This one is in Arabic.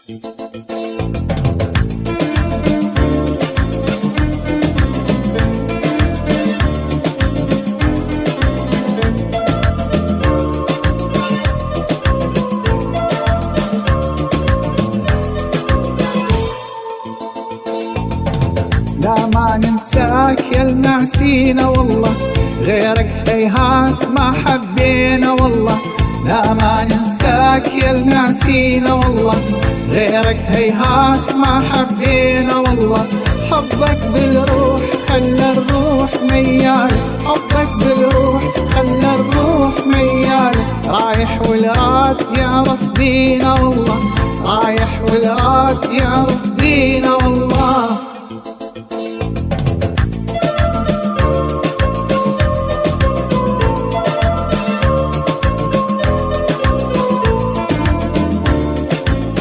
لا ما ننساك يا المعسينا والله، غيرك هيهات ما حبينا والله. لا ما ننساك يا المعسينا والله، غيرك هيهات ما حبينا والله. حبك بالروح خلى الروح ميالة، حبك بالروح خلى الروح ميالة. رايح والراد يعرف بينا والله،